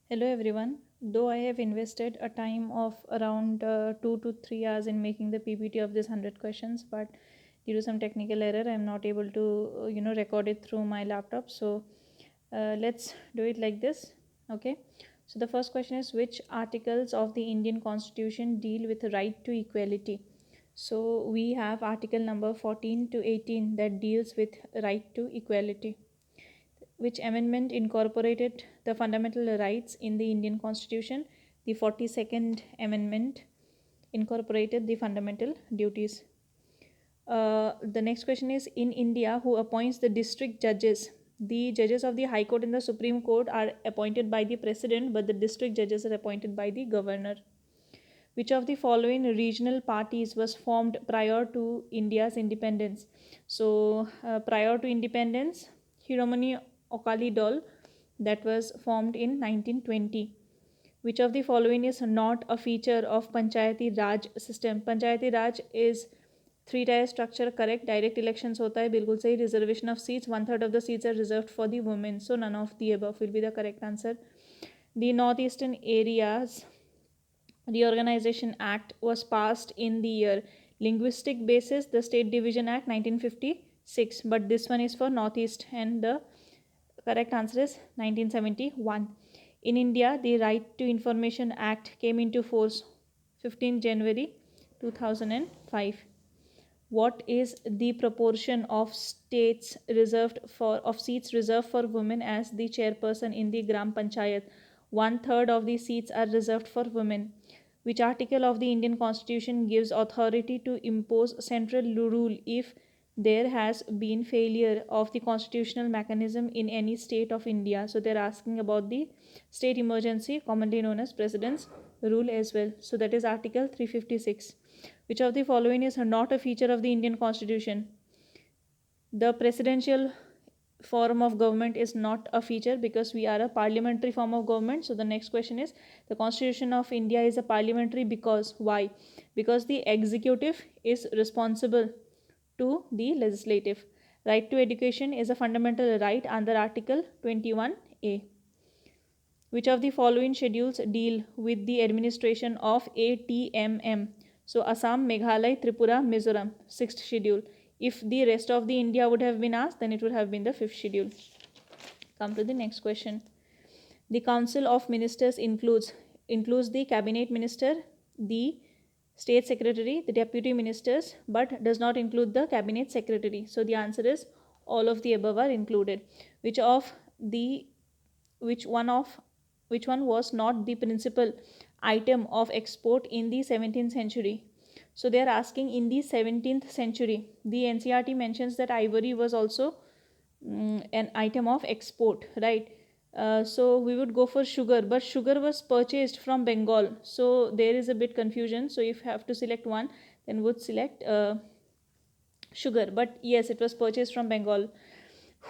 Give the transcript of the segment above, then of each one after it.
Hello everyone. Though I have invested a time of around 2 to 3 hours in making the PPT of this 100 questions, but due to some technical error, I am not able to record it through my laptop. So let's do it like this. Okay. So the first question is, which articles of the Indian Constitution deal with the right to equality? So we have article number 14 to 18 that deals with right to equality. Which amendment incorporated the fundamental rights in the Indian Constitution? The 42nd Amendment incorporated the fundamental duties. The next question is, in India, who appoints the district judges? The judges of the High Court and the Supreme Court are appointed by the President, but the district judges are appointed by the Governor. Which of the following regional parties was formed prior to India's independence? So, prior to independence, Shiromani Akali Dal, that was formed in 1920. Which of the following is not a feature of Panchayati Raj system? Panchayati Raj is three-tier structure, correct. Direct elections hota hai, bilkul sahi. Reservation of seats, 1/3 of the seats are reserved for the women. So none of the above will be the correct answer. The Northeastern Areas Reorganization Act was passed in the year. Linguistic basis, the State Division Act 1956, but this one is for Northeast, and the correct answer is 1971. In India, the Right to Information Act came into force 15 January 2005. What is the proportion of seats reserved for women as the chairperson in the Gram Panchayat? 1/3 of the seats are reserved for women. Which article of the Indian Constitution gives authority to impose central rule if there has been failure of the constitutional mechanism in any state of India? So they're asking about the state emergency, commonly known as President's rule as well. So that is Article 356. Which of the following is not a feature of the Indian Constitution? The presidential form of government is not a feature because we are a parliamentary form of government. So the next question is, the Constitution of India is a parliamentary because why? Because the executive is responsible to the legislative. Right to education is a fundamental right under Article 21A. Which of the following schedules deal with the administration of ATMM? So Assam, Meghalaya, Tripura, Mizoram, sixth schedule. If the rest of the India would have been asked, then it would have been the fifth schedule. Come to the next question. The Council of Ministers includes the Cabinet Minister, the State Secretary, the Deputy Ministers, but does not include the Cabinet Secretary. So the answer is all of the above are included. Which one was not the principal item of export in the 17th century? So they are asking, in the 17th century, the NCERT mentions that ivory was also an item of export, right? So we would go for sugar, but sugar was purchased from Bengal. So there is a bit confusion. So if you have to select one, then would select sugar. But yes, it was purchased from Bengal.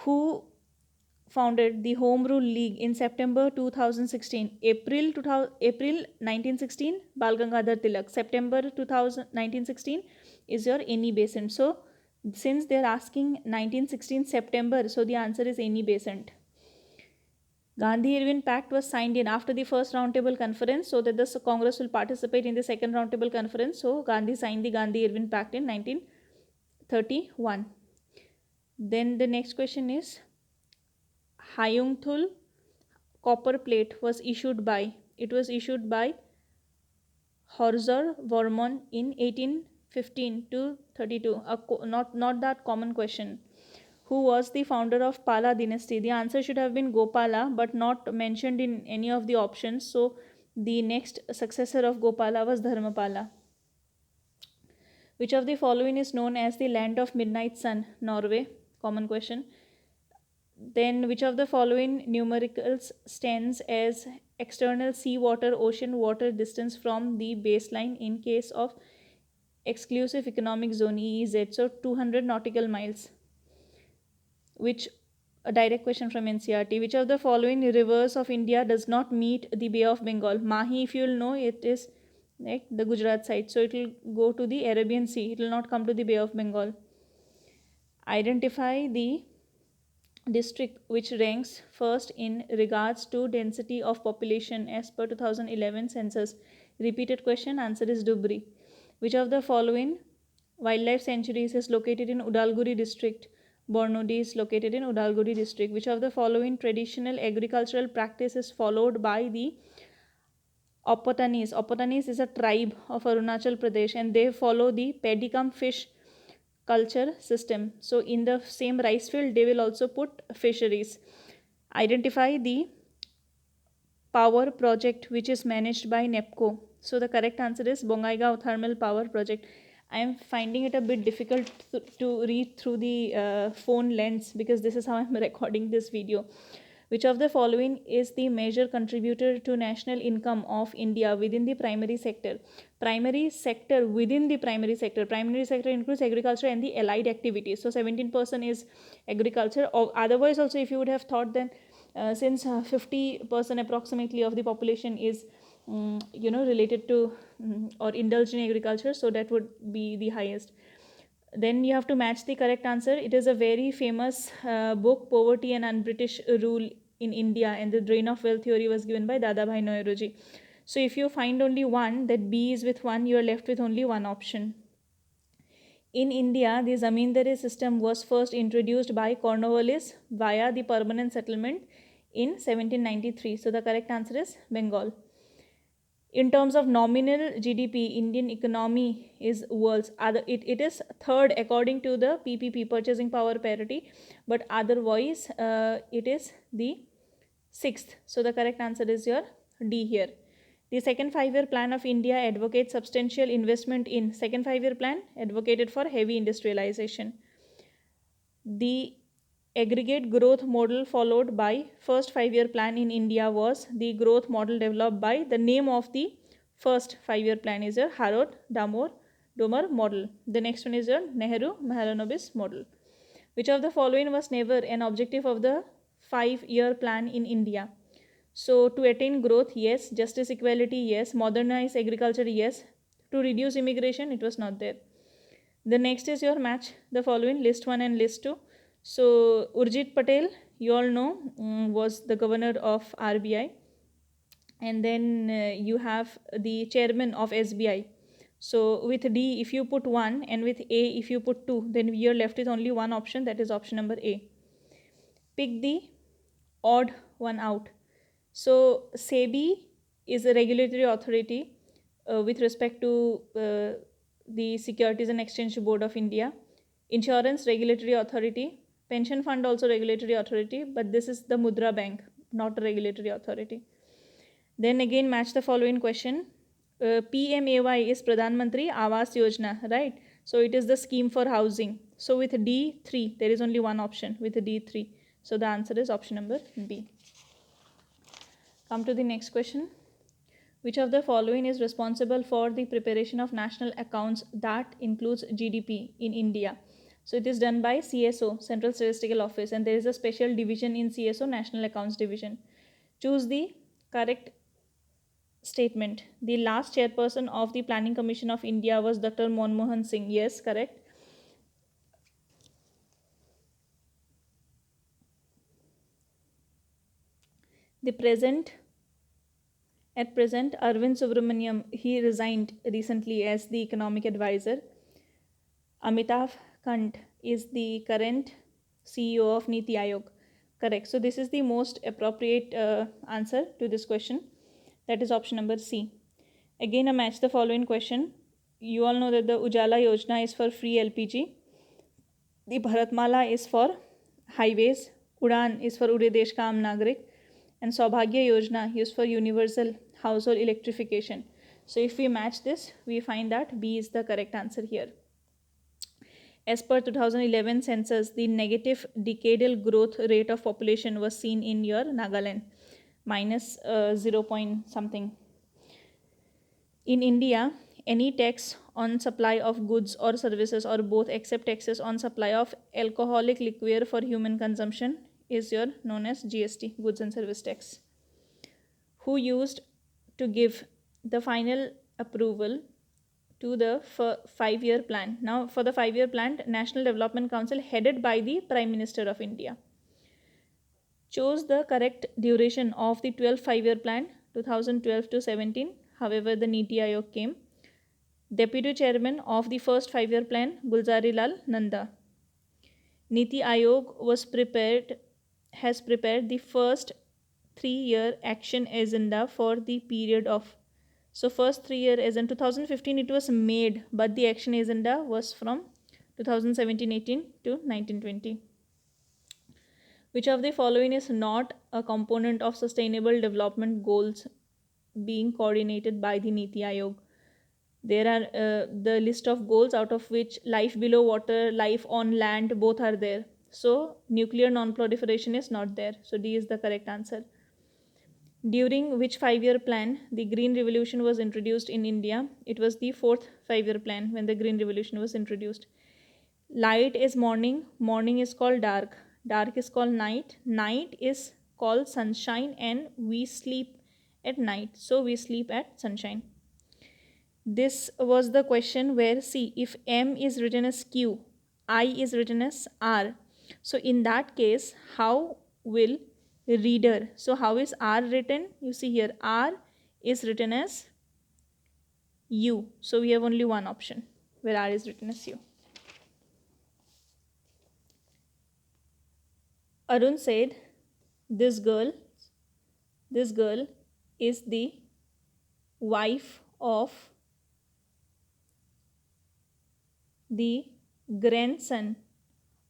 Who founded the Home Rule League in September 2016? April 1916, Bal Gangadhar Tilak. September 1916 is your Any Besant. So since they're asking 1916 September, so the answer is Any Besant. Gandhi-Irwin Pact was signed in after the first Roundtable Conference, so that the Congress will participate in the second Roundtable Conference. So Gandhi signed the Gandhi-Irwin Pact in 1931. Then the next question is, Hayungthul copper plate was issued by? It was issued by Horzur Vormon in 1815 to 32. Not that common question. Who was the founder of Pala dynasty? The answer should have been Gopala, but not mentioned in any of the options. So the next successor of Gopala was Dharmapala. Which of the following is known as the land of midnight sun? Norway. Common question. Then which of the following numericals stands as external seawater ocean water distance from the baseline in case of exclusive economic zone EEZ? So 200 nautical miles. Which a direct question from NCERT. Which of the following rivers of India does not meet the Bay of Bengal? Mahi, if you will know, it is like the Gujarat side. So it will go to the Arabian Sea. It will not come to the Bay of Bengal. Identify the district which ranks first in regards to density of population as per 2011 census? Repeated question. Answer is Dhubri. Which of the following wildlife sanctuaries is located in Udalguri district? Bornodi is located in Udalguri district. Which of the following traditional agricultural practice is followed by the Opotanis? Opotanis is a tribe of Arunachal Pradesh and they follow the paddy cum fish culture system. So in the same rice field they will also put fisheries. Identify the power project which is managed by NEPCO. So the correct answer is Bongaigaon Thermal Power Project. I am finding it a bit difficult to read through the phone lens because this is how I am recording this video. Which of the following is the major contributor to national income of India within the primary sector? Primary sector within the primary sector. Primary sector includes agriculture and the allied activities. So 17% is agriculture. Or otherwise also if you would have thought then since 50% approximately of the population is related to or indulged in agriculture, so that would be the highest. Then you have to match the correct answer. It is a very famous book, Poverty and Un-British Rule in India, and the Drain of Wealth theory was given by Dadabhai Nauroji. So if you find only one, that B is with one, you are left with only one option. In India, the Zamindari system was first introduced by Cornwallis via the permanent settlement in 1793. So the correct answer is Bengal. In terms of nominal GDP, Indian economy is world's other. It is third according to the PPP, purchasing power parity, but otherwise it is the sixth. So the correct answer is your D here. The second 5-year plan of India advocates substantial investment in. Second 5-year plan advocated for heavy industrialization. The aggregate growth model followed by first 5-year plan in India was the growth model developed by the name of the first 5-year plan is your Harrod Domar model. The next one is your Nehru Mahalanobis model. Which of the following was never an objective of the 5-year plan in India? So to attain growth, yes. Justice, equality, yes. Modernize agriculture, yes. To reduce immigration, it was not there. The next is your match the following list 1 and list 2. So Urjit Patel, you all know, was the governor of RBI, and then you have the chairman of SBI. So with D if you put 1 and with A if you put 2, then we are left with only one option, that is option number A. Pick the odd one out. So SEBI is a regulatory authority with respect to the Securities and Exchange Board of India. Insurance regulatory authority. Pension fund also regulatory authority, but this is the Mudra Bank, not a regulatory authority. Then again match the following question. PMAY is Pradhan Mantri Awas Yojana, right? So it is the scheme for housing. So with D3, there is only one option with D3. So the answer is option number B. Come to the next question. Which of the following is responsible for the preparation of national accounts that includes GDP in India? So it is done by CSO, Central Statistical Office, and there is a special division in CSO, National Accounts Division. Choose the correct statement. The last chairperson of the Planning Commission of India was Dr. Manmohan Singh. Yes, correct. At present, Arvind Subramaniam, he resigned recently as the economic advisor. Amitav Kant is the current CEO of Niti Aayog. Correct. So this is the most appropriate answer to this question. That is option number C. Again, a match the following question. You all know that the Ujala Yojana is for free LPG. The Bharatmala is for highways. Udan is for Ure Desh Ka Aam Nagrik. And Saubhagya Yojana is for universal household electrification. So if we match this, we find that B is the correct answer here. As per 2011 census, the negative decadal growth rate of population was seen in your Nagaland, minus 0 point something. In India, any tax on supply of goods or services or both except taxes on supply of alcoholic liquor for human consumption is your known as GST, goods and service tax. Who used to give the final approval to the 5-year plan? Now for the 5-year plan, National Development Council headed by the Prime Minister of India. chose the correct duration of the 12th 5-year plan 2012 to 17. However, the Niti Aayog came. Deputy Chairman of the first 5-year plan, Gulzari Lal Nanda. Niti Aayog has prepared the first 3-year action agenda for the period of. So first 3-year as in 2015 it was made, but the action agenda was from 2017-18 to 1920. Which of the following is not a component of sustainable development goals being coordinated by the Niti Aayog? There are the list of goals, out of which life below water, life on land, both are there. So nuclear non-proliferation is not there. So D is the correct answer. During which 5-year plan the Green Revolution was introduced in India? It was the 4th 5-year plan when the Green Revolution was introduced. Light is morning, morning is called dark, dark is called night, night is called sunshine, and we sleep at night. So we sleep at sunshine. This was the question where, see, if M is written as Q, I is written as R. So in that case, how will reader? So how is R written? You see here, R is written as U. So we have only one option where R is written as U. Arun said, this girl is the wife of the grandson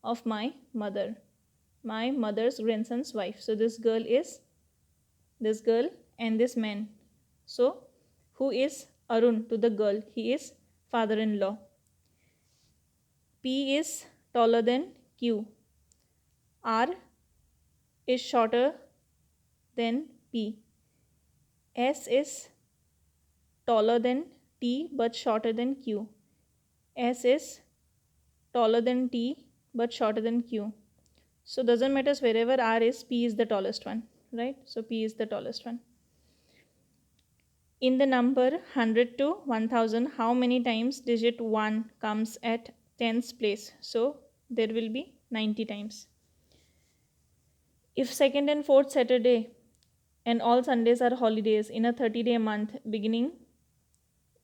of my mother's grandson's wife. So this girl and this man. So who is Arun to the girl? He is father-in-law. P is taller than Q. R is shorter than P. S is taller than T but shorter than Q. S is taller than T but shorter than Q. So doesn't matter wherever R is, P is the tallest one, right? So P is the tallest one. In the number 100 to 1000, how many times digit 1 comes at tens place? So there will be 90 times. If second and fourth Saturday and all Sundays are holidays in a 30-day month beginning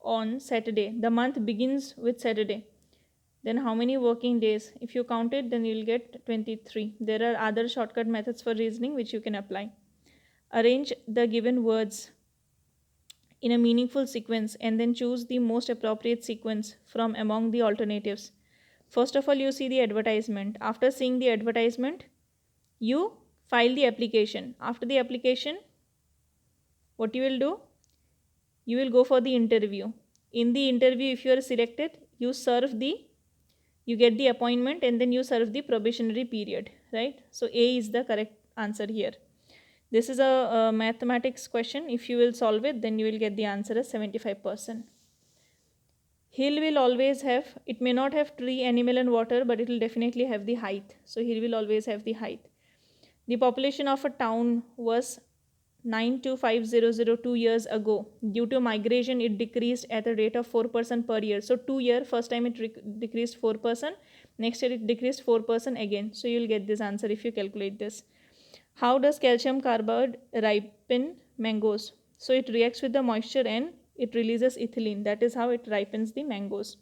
on Saturday, the month begins with Saturday, then how many working days? If you count it, then you will get 23. There are other shortcut methods for reasoning which you can apply. Arrange the given words in a meaningful sequence and then choose the most appropriate sequence from among the alternatives. First of all, you see the advertisement. After seeing the advertisement, you file the application. After the application, what you will do? You will go for the interview. In the interview, if you are selected, you get the appointment and then you serve the probationary period, right? So A is the correct answer here. This is a mathematics question. If you will solve it, then you will get the answer as 75%. Hill will always have, it may not have tree, animal and water, but it will definitely have the height. So hill will always have the height. The population of a town was 925,002 years ago. Due to migration, it decreased at a rate of 4% per year. So 2 year, first time it decreased 4%. Next year it decreased 4% again. So you will get this answer if you calculate this. How does calcium carbide ripen mangoes? So it reacts with the moisture and it releases ethylene. That is how it ripens the mangoes.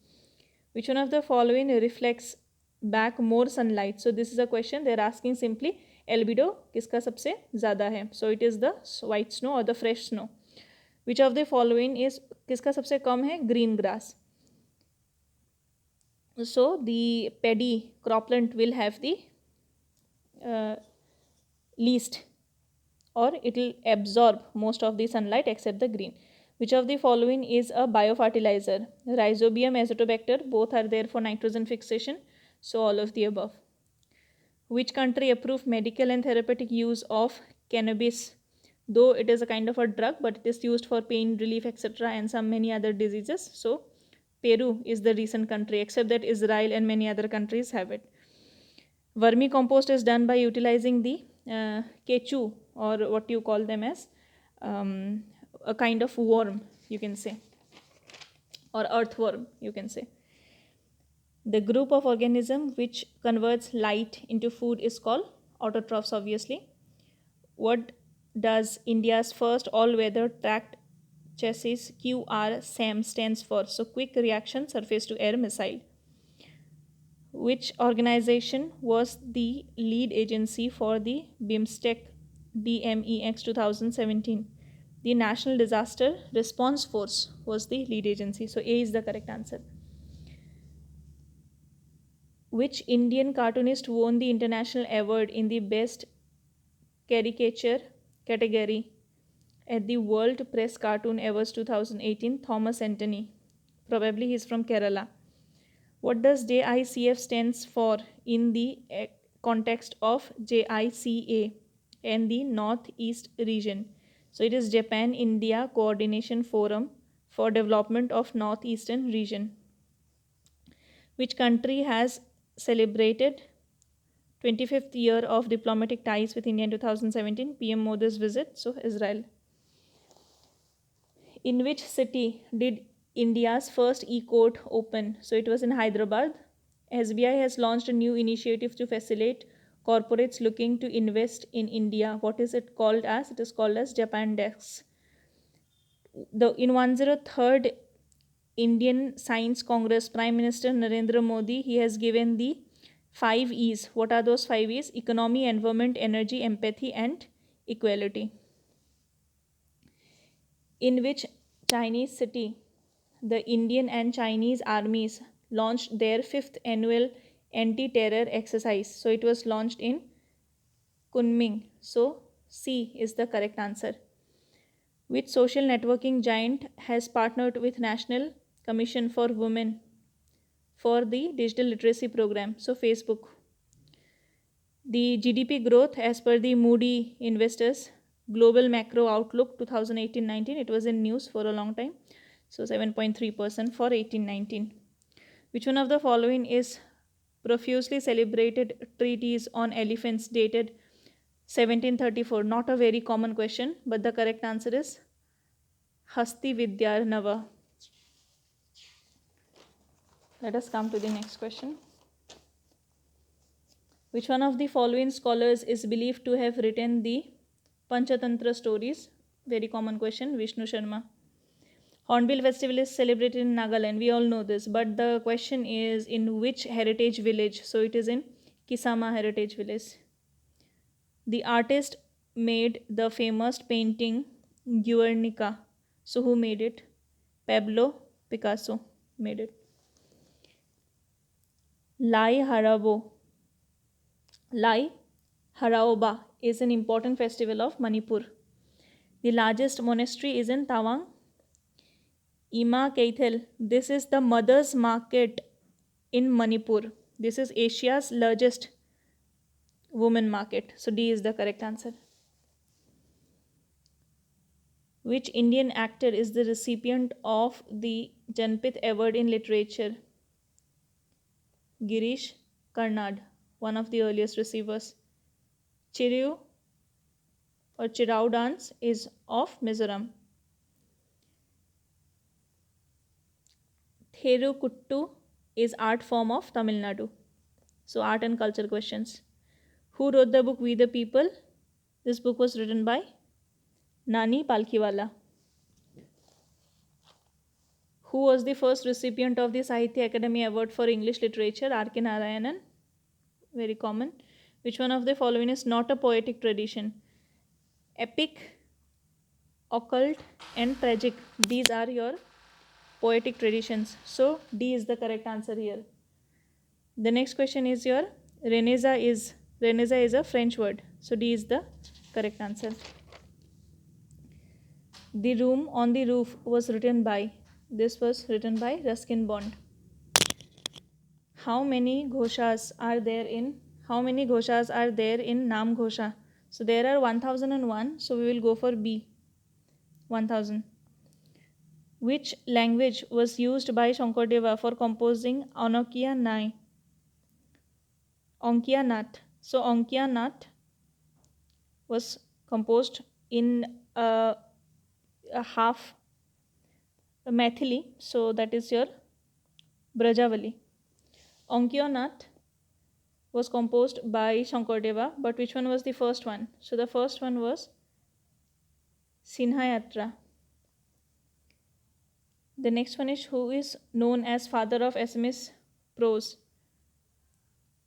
Which one of the following reflects back more sunlight? So this is a question they are asking simply. Albedo किसका सबसे ज़्यादा है? So it is the white snow or the fresh snow. Which of the following is किसका सबसे कम है? Green grass. So the paddy cropland will have the least, or it will absorb most of the sunlight except the green. Which of the following is a biofertilizer? Rhizobium, Azotobacter, both are there for nitrogen fixation. So all of the above. Which country approved medical and therapeutic use of cannabis? Though it is a kind of a drug, but it is used for pain relief, etc. and some many other diseases. So Peru is the recent country, except that Israel and many other countries have it. Vermicompost is done by utilizing the kechu, or what you call them as a kind of worm, you can say, or earthworm, you can say. The group of organism which converts light into food is called autotrophs, obviously. what does India's first all-weather tracked chassis QRSAM stands for? So quick reaction surface to air missile. Which organization was the lead agency for the BIMSTEC DMEX 2017? The National Disaster Response Force was the lead agency. So A is the correct answer. Which Indian cartoonist won the international award in the best caricature category at the World Press Cartoon Awards 2018? Thomas Anthony. Probably he's from Kerala. What does JICF stands for in the context of JICA and the Northeast region? So it is Japan India Coordination Forum for Development of Northeastern Region. Which country has celebrated 25th year of diplomatic ties with India in 2017? PM Modi's visit, so Israel. In which city did India's first e-court open? So it was in Hyderabad. SBI has launched a new initiative to facilitate corporates looking to invest in India. What is it called as? It is called as Japan Dex. In 103rd Indian Science Congress, Prime Minister Narendra Modi, he has given the 5 E's. What are those 5 E's? Economy, environment, energy, empathy, and equality. In which Chinese city the Indian and Chinese armies launched their 5th annual anti-terror exercise? So it was launched in Kunming. So C is the correct answer. Which social networking giant has partnered with National Commission for Women for the digital literacy program? So Facebook. The GDP growth as per the Moody Investors Global Macro Outlook 2018-19, it was in news for a long time. So 7.3% for 18-19. Which one of the following is profusely celebrated treatise on elephants dated 1734? Not a very common question, but the correct answer is Hasti Vidyarnava. Let us come to the next question. Which one of the following scholars is believed to have written the Panchatantra stories? Very common question. Vishnu Sharma. Hornbill festival is celebrated in Nagaland. We all know this, but the question is in which heritage village? So it is in Kisama Heritage Village. The artist made the famous painting Guernica. So who made it? Pablo Picasso made it. Lai Haraoba is an important festival of Manipur. The largest monastery is in Tawang. Ima Keithel, this is the mother's market in Manipur. This is Asia's largest women market. So D is the correct answer. Which Indian actor is the recipient of the Janpith Award in Literature? Girish Karnad, one of the earliest receivers. Chirau dance is of Mizoram. Therukuttu is art form of Tamil Nadu. So art and culture questions. Who wrote the book We the People? This book was written by Nani Palkhiwala. Who was the first recipient of the Sahitya Academy Award for English Literature? R.K. Narayanan. Very common. Which one of the following is not a poetic tradition? Epic, occult, and tragic. These are your poetic traditions. So D is the correct answer here. The next question is your Renaissance is a French word. So D is the correct answer. The Room on the Roof was written by. This was written by Ruskin Bond. How many ghoshas are there in Nam Ghosha? So there are 1001. So we will go for B. 1000. Which language was used by Shankardev for composing Onkia Nat? So Onkia Nat was composed in a half Maithili. So that is your Brajavali. Onkia Nat was composed by Shankardeva, but which one was the first one? So the first one was Sinhayatra. The next one is who is known as father of Assamese prose.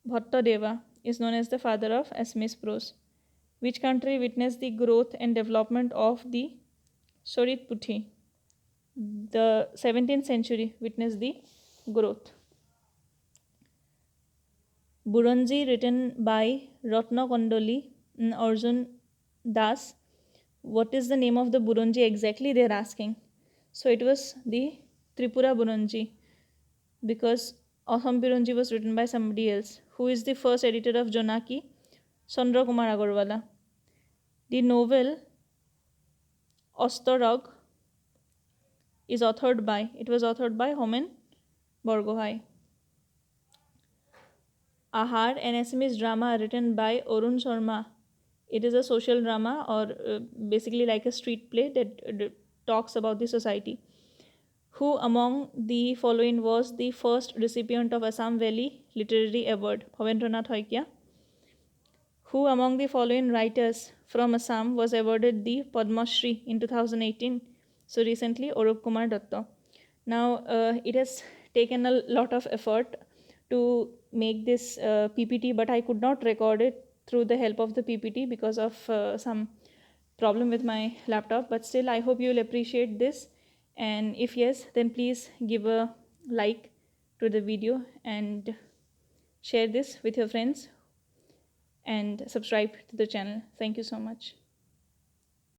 Bhattadeva is known as the father of Assamese prose. Which country witnessed the growth and development of the Sorit Puthi? The 17th century witnessed the growth. Buranji, written by Ratna Kondoli Arjun Das. What is the name of the Buranji exactly? They are asking. So it was the Tripura Buranji, because Assam Buranji was written by somebody else. Who is the first editor of Jonaki? Chandra Kumar Agarwala. The novel Ostarog is authored by, it was authored by Homen Borgohai. Ahar, an Assamese drama written by Arun Sharma. It is a social drama, or basically like a street play that talks about the society. Who among the following was the first recipient of Assam Valley Literary Award? Bhavendranath Hoikia. Who among the following writers from Assam was awarded the Padma Shri in 2018? So recently, Arup Kumar Datta. Now, it has taken a lot of effort to make this PPT, but I could not record it through the help of the PPT because of some problem with my laptop. But still, I hope you will appreciate this. And if yes, then please give a like to the video and share this with your friends and subscribe to the channel. Thank you so much.